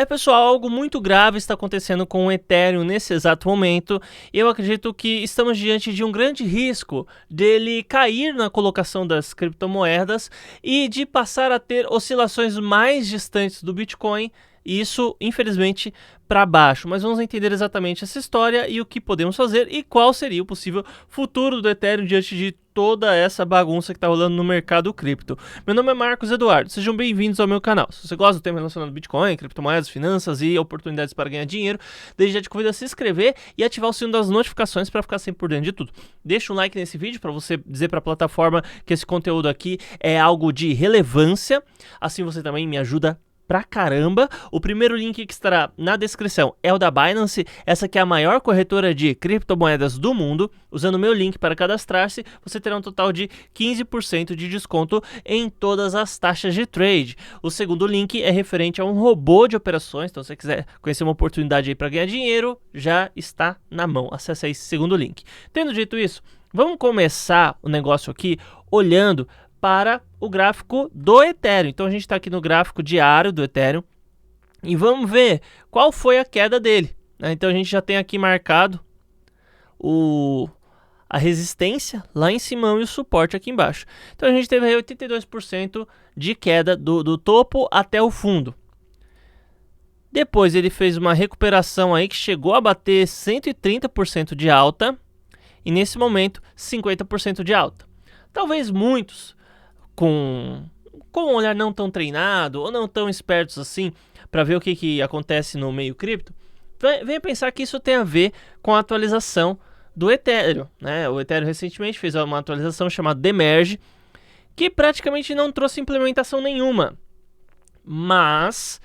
Pessoal, algo muito grave está acontecendo com o Ethereum nesse exato momento. Eu acredito que estamos diante de um grande risco dele cair na colocação das criptomoedas e de passar a ter oscilações mais distantes do Bitcoin. Isso, infelizmente, para baixo. Mas vamos entender exatamente essa história e o que podemos fazer e qual seria o possível futuro do Ethereum diante de toda essa bagunça que está rolando no mercado cripto. Meu nome é Marcos Eduardo, sejam bem-vindos ao meu canal. Se você gosta do tema relacionado ao Bitcoin, criptomoedas, finanças e oportunidades para ganhar dinheiro, desde já te convido a se inscrever e ativar o sino das notificações para ficar sempre por dentro de tudo. Deixa um like nesse vídeo para você dizer para a plataforma que esse conteúdo aqui é algo de relevância, assim você também me ajuda pra caramba. O primeiro link que estará na descrição é o da Binance, essa que é a maior corretora de criptomoedas do mundo. Usando o meu link para cadastrar-se, você terá um total de 15% de desconto em todas as taxas de trade. O segundo link é referente a um robô de operações, então se você quiser conhecer uma oportunidade aí para ganhar dinheiro, já está na mão. Acesse aí esse segundo link. Tendo dito isso, vamos começar o negócio aqui olhando para o gráfico do Ethereum. Então a gente está aqui no gráfico diário do Ethereum e vamos ver qual foi a queda dele, né? Então a gente já tem aqui marcado a resistência lá em cima e o suporte aqui embaixo. Então a gente teve aí 82% de queda do topo até o fundo. Depois ele fez uma recuperação aí que chegou a bater 130% de alta e nesse momento 50% de alta. Talvez muitos com um olhar não tão treinado ou não tão espertos assim para ver o que acontece no meio cripto, venha pensar que isso tem a ver com a atualização do Ethereum, né? O Ethereum recentemente fez uma atualização chamada Demerge, que praticamente não trouxe implementação nenhuma, mas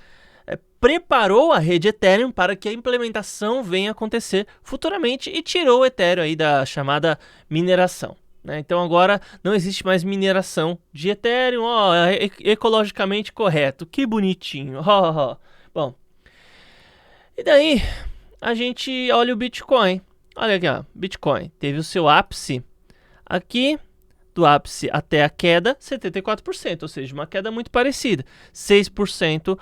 preparou a rede Ethereum para que a implementação venha acontecer futuramente e tirou o Ethereum aí da chamada mineração. Então agora não existe mais mineração de Ethereum, ecologicamente correto, que bonitinho. Bom, e daí a gente olha o Bitcoin. Olha aqui, ó, Bitcoin teve o seu ápice aqui, do ápice até a queda, 74%, ou seja, uma queda muito parecida. 6%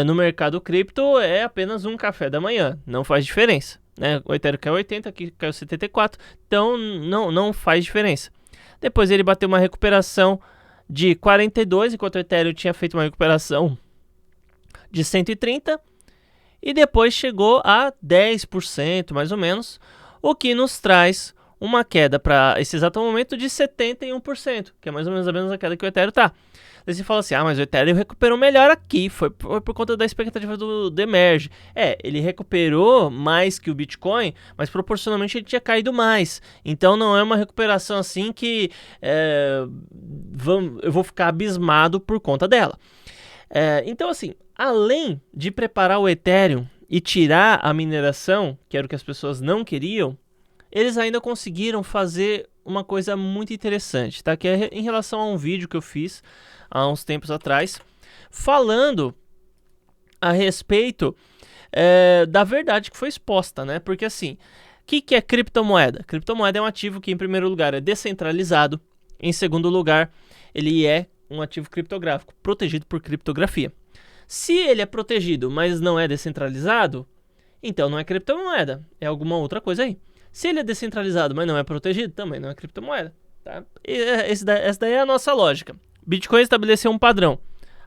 no mercado cripto é apenas um café da manhã, não faz diferença. O Ethereum caiu 80, aqui caiu 74, então não faz diferença. Depois ele bateu uma recuperação de 42, enquanto o Ethereum tinha feito uma recuperação de 130, e depois chegou a 10%, mais ou menos, o que nos traz uma queda para esse exato momento de 71%, que é mais ou menos a mesma queda que o Ethereum está. Daí você fala assim, mas o Ethereum recuperou melhor aqui, foi por conta da expectativa do Demerge. Ele recuperou mais que o Bitcoin, mas proporcionalmente ele tinha caído mais. Então não é uma recuperação assim que eu vou ficar abismado por conta dela. Então assim, além de preparar o Ethereum e tirar a mineração, que era o que as pessoas não queriam, eles ainda conseguiram fazer uma coisa muito interessante, tá? Que é em relação a um vídeo que eu fiz há uns tempos atrás, falando a respeito da verdade que foi exposta, né? Porque assim, o que é criptomoeda? Criptomoeda é um ativo que, em primeiro lugar, é descentralizado. Em segundo lugar, ele é um ativo criptográfico, protegido por criptografia. Se ele é protegido, mas não é descentralizado, então não é criptomoeda, é alguma outra coisa aí. Se ele é descentralizado, mas não é protegido, também não é criptomoeda. Tá? Essa daí é a nossa lógica. Bitcoin estabeleceu um padrão.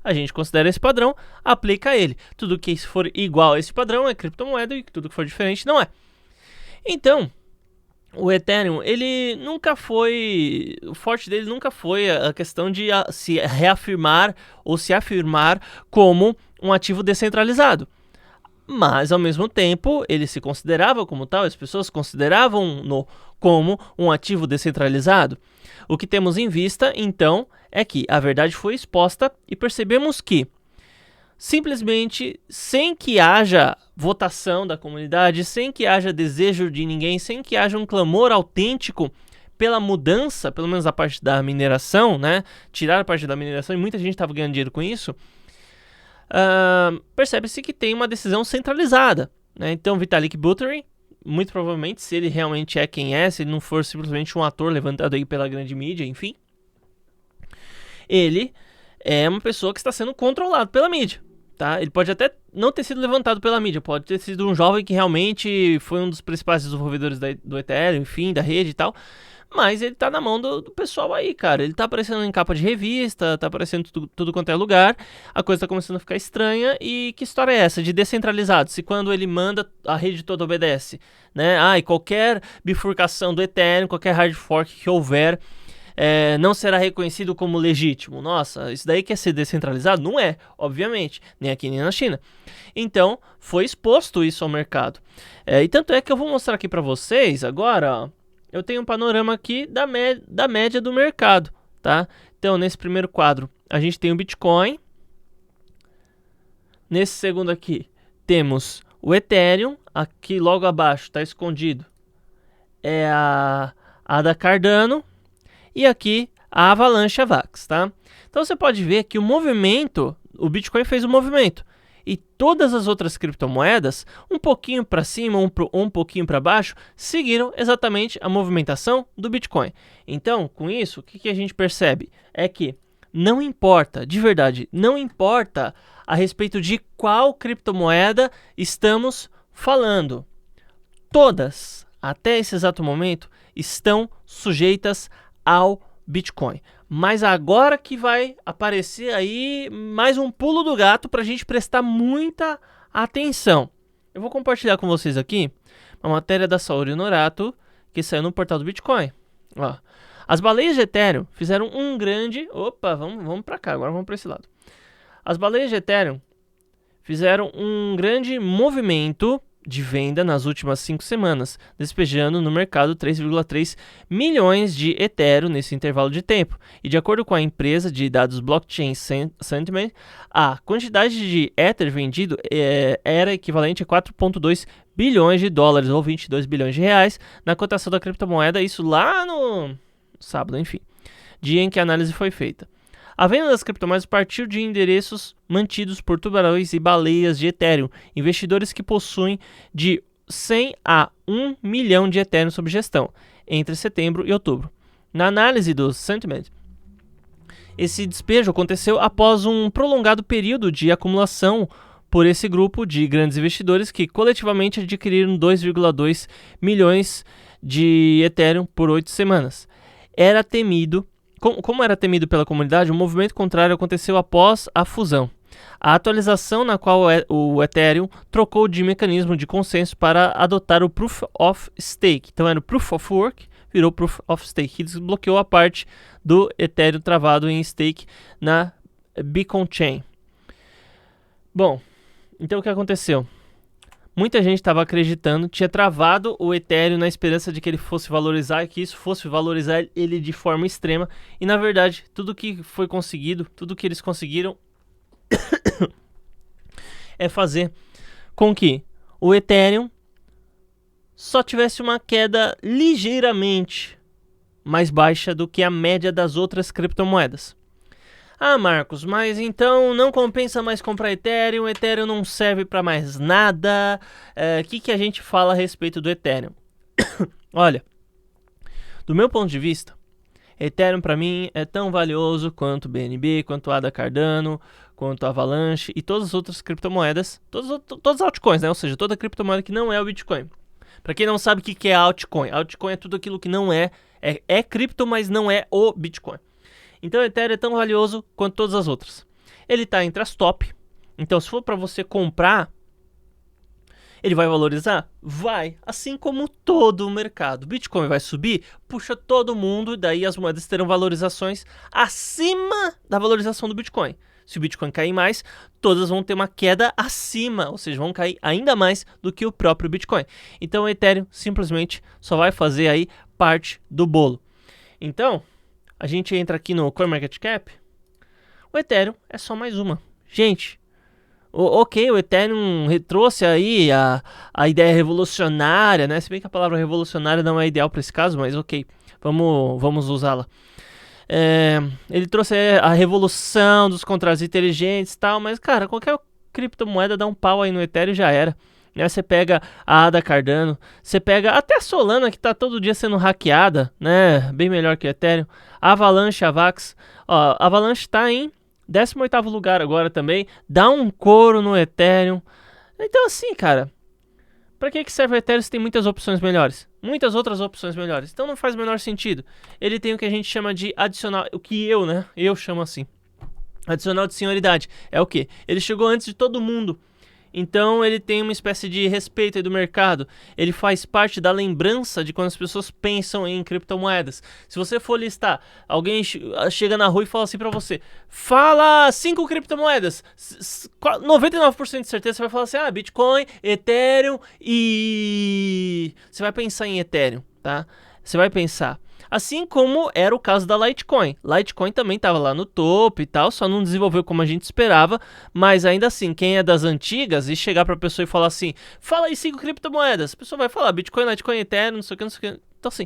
A gente considera esse padrão, aplica ele. Tudo que for igual a esse padrão é criptomoeda e tudo que for diferente não é. Então, o Ethereum, ele nunca foi... O forte dele nunca foi a questão de se reafirmar ou se afirmar como um ativo descentralizado. Mas, ao mesmo tempo, ele se considerava como tal, as pessoas consideravam-no como um ativo descentralizado. O que temos em vista, então, é que a verdade foi exposta e percebemos que, simplesmente, sem que haja votação da comunidade, sem que haja desejo de ninguém, sem que haja um clamor autêntico pela mudança, pelo menos a parte da mineração, né? Tirar a parte da mineração, e muita gente estava ganhando dinheiro com isso, percebe-se que tem uma decisão centralizada, né? Então Vitalik Buterin, muito provavelmente, se ele realmente é quem é, se ele não for simplesmente um ator levantado aí pela grande mídia, enfim, ele é uma pessoa que está sendo controlado pela mídia. tá? Ele pode até não ter sido levantado pela mídia, pode ter sido um jovem que realmente foi um dos principais desenvolvedores do Ethereum, enfim, da rede e tal. Mas ele tá na mão do pessoal aí, cara. Ele tá aparecendo em capa de revista, tá aparecendo tudo quanto é lugar. A coisa tá começando a ficar estranha. E que história é essa de descentralizado? Se quando ele manda, a rede toda obedece, né? E qualquer bifurcação do Ethereum, qualquer hard fork que houver, não será reconhecido como legítimo. Nossa, isso daí quer ser descentralizado? Não é, obviamente. Nem aqui, nem na China. Então, foi exposto isso ao mercado. E tanto é que eu vou mostrar aqui pra vocês agora, ó. Eu tenho um panorama aqui da média do mercado, tá? Então, nesse primeiro quadro, a gente tem o Bitcoin. Nesse segundo aqui, temos o Ethereum. Aqui, logo abaixo, está escondido, é a da Cardano. E aqui, a Avalanche Avax, tá? Então, você pode ver que o movimento, o Bitcoin fez o movimento. E todas as outras criptomoedas, um pouquinho para cima, um pouquinho para baixo, seguiram exatamente a movimentação do Bitcoin. Então, com isso, o que a gente percebe? É que não importa, de verdade, não importa a respeito de qual criptomoeda estamos falando. Todas, até esse exato momento, estão sujeitas ao Bitcoin. Mas agora que vai aparecer aí mais um pulo do gato para a gente prestar muita atenção. Eu vou compartilhar com vocês aqui uma matéria da Saori Norato que saiu no portal do Bitcoin. Ó, as baleias de Ethereum fizeram um grande... Opa, vamos para cá, agora vamos para esse lado. As baleias de Ethereum fizeram um grande movimento de venda nas últimas 5 semanas, despejando no mercado 3,3 milhões de Ethereum nesse intervalo de tempo. E de acordo com a empresa de dados Blockchain Sentiment, a quantidade de Ether vendido era equivalente a 4,2 bilhões de dólares ou 22 bilhões de reais na cotação da criptomoeda, isso lá no sábado, enfim, dia em que a análise foi feita. A venda das criptomoedas partiu de endereços mantidos por tubarões e baleias de Ethereum, investidores que possuem de 100 a 1 milhão de Ethereum sob gestão, entre setembro e outubro. Na análise do Sentiment, esse despejo aconteceu após um prolongado período de acumulação por esse grupo de grandes investidores que coletivamente adquiriram 2,2 milhões de Ethereum por 8 semanas. Era temido Como era temido pela comunidade, o movimento contrário aconteceu após a fusão. A atualização na qual o Ethereum trocou de mecanismo de consenso para adotar o Proof of Stake. Então era o Proof of Work, virou Proof of Stake, que desbloqueou a parte do Ethereum travado em stake na Beacon Chain. Bom, então o que aconteceu? Muita gente estava acreditando, tinha travado o Ethereum na esperança de que ele fosse valorizar, que isso fosse valorizar ele de forma extrema. E na verdade, tudo que foi conseguido, tudo que eles conseguiram é fazer com que o Ethereum só tivesse uma queda ligeiramente mais baixa do que a média das outras criptomoedas. Ah, Marcos, mas então não compensa mais comprar Ethereum, Ethereum não serve para mais nada. O que a gente fala a respeito do Ethereum? Olha, do meu ponto de vista, Ethereum para mim é tão valioso quanto BNB, quanto ADA Cardano, quanto Avalanche e todas as outras criptomoedas, todas as altcoins, né? Ou seja, toda criptomoeda que não é o Bitcoin. Para quem não sabe o que é altcoin, altcoin é tudo aquilo que não é cripto, mas não é o Bitcoin. Então o Ethereum é tão valioso quanto todas as outras. Ele está entre as top. Então se for para você comprar, ele vai valorizar? Vai. Assim como todo o mercado. Bitcoin vai subir? Puxa todo mundo. Daí as moedas terão valorizações acima da valorização do Bitcoin. Se o Bitcoin cair mais, todas vão ter uma queda acima. Ou seja, vão cair ainda mais do que o próprio Bitcoin. Então o Ethereum simplesmente só vai fazer aí parte do bolo. Então... a gente entra aqui no CoinMarketCap, o Ethereum é só mais uma. Gente, o Ethereum trouxe aí a ideia revolucionária, né? Se bem que a palavra revolucionária não é ideal para esse caso, mas ok, vamos usá-la. Ele trouxe a revolução dos contratos inteligentes e tal, mas cara, qualquer criptomoeda dá um pau aí no Ethereum e já era. Você pega a ADA Cardano, você pega até a Solana que está todo dia sendo hackeada, né? Bem melhor que o Ethereum. A Avalanche Avax, ó, a Avalanche está em 18º lugar agora também, dá um couro no Ethereum. Então assim, cara, pra que serve o Ethereum se tem muitas opções melhores? Muitas outras opções melhores. Então não faz o menor sentido. Ele tem o que a gente chama de adicional, o que eu chamo assim. Adicional de senioridade. É o quê? Ele chegou antes de todo mundo. Então ele tem uma espécie de respeito aí do mercado. Ele faz parte da lembrança de quando as pessoas pensam em criptomoedas. Se você for listar, alguém chega na rua e fala assim pra você: fala 5 criptomoedas. 99% de certeza você vai falar assim: ah, Bitcoin, Ethereum e... Você vai pensar em Ethereum, tá? Você vai pensar. Assim como era o caso da Litecoin. Litecoin também estava lá no topo e tal, só não desenvolveu como a gente esperava, mas ainda assim, quem é das antigas e chegar para a pessoa e falar assim, fala aí 5 criptomoedas, a pessoa vai falar Bitcoin, Litecoin, Ethereum, não sei o que, não sei o que. Então assim,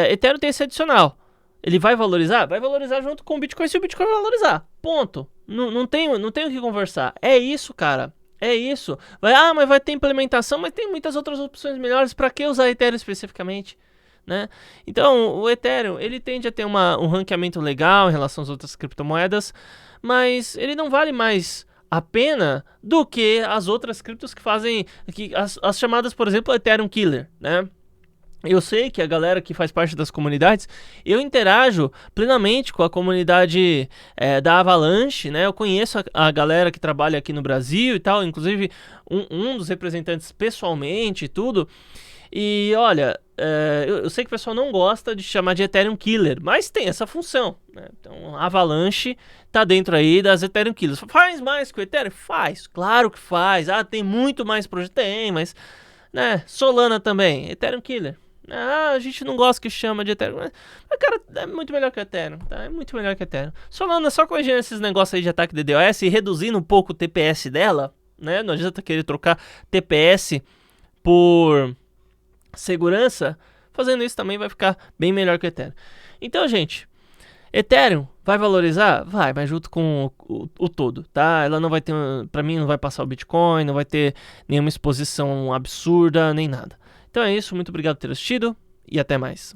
Ethereum tem esse adicional. Ele vai valorizar? Vai valorizar junto com o Bitcoin se o Bitcoin valorizar. Ponto. Não tem o que conversar. É isso, cara. É isso. Mas vai ter implementação, mas tem muitas outras opções melhores. Para que usar Ethereum especificamente? Né? Então, o Ethereum, ele tende a ter um ranqueamento legal em relação às outras criptomoedas, mas ele não vale mais a pena do que as outras criptos que fazem, as chamadas, por exemplo, Ethereum Killer, né? Eu sei que a galera que faz parte das comunidades, eu interajo plenamente com a comunidade da Avalanche, né? Eu conheço a galera que trabalha aqui no Brasil e tal, inclusive um dos representantes pessoalmente e tudo. E olha, eu sei que o pessoal não gosta de chamar de Ethereum Killer, mas tem essa função, né? Então a Avalanche tá dentro aí das Ethereum Killers. Faz mais que o Ethereum? Faz, claro que faz. Ah, tem muito mais projeto? Tem, mas... né? Solana também, Ethereum Killer. Ah, a gente não gosta que chama de Ethereum. Mas, cara, é muito melhor que o Ethereum, tá? É muito melhor que o Ethereum. Solana, só corrigindo esses negócios aí de ataque de DDoS e reduzindo um pouco o TPS dela, né? Não adianta querer trocar TPS por segurança. Fazendo isso também vai ficar bem melhor que o Ethereum. Então, gente, Ethereum vai valorizar? Vai, mas junto com o todo, tá? Ela não vai ter, pra mim, não vai passar o Bitcoin, não vai ter nenhuma exposição absurda, nem nada. Então é isso, muito obrigado por ter assistido e até mais.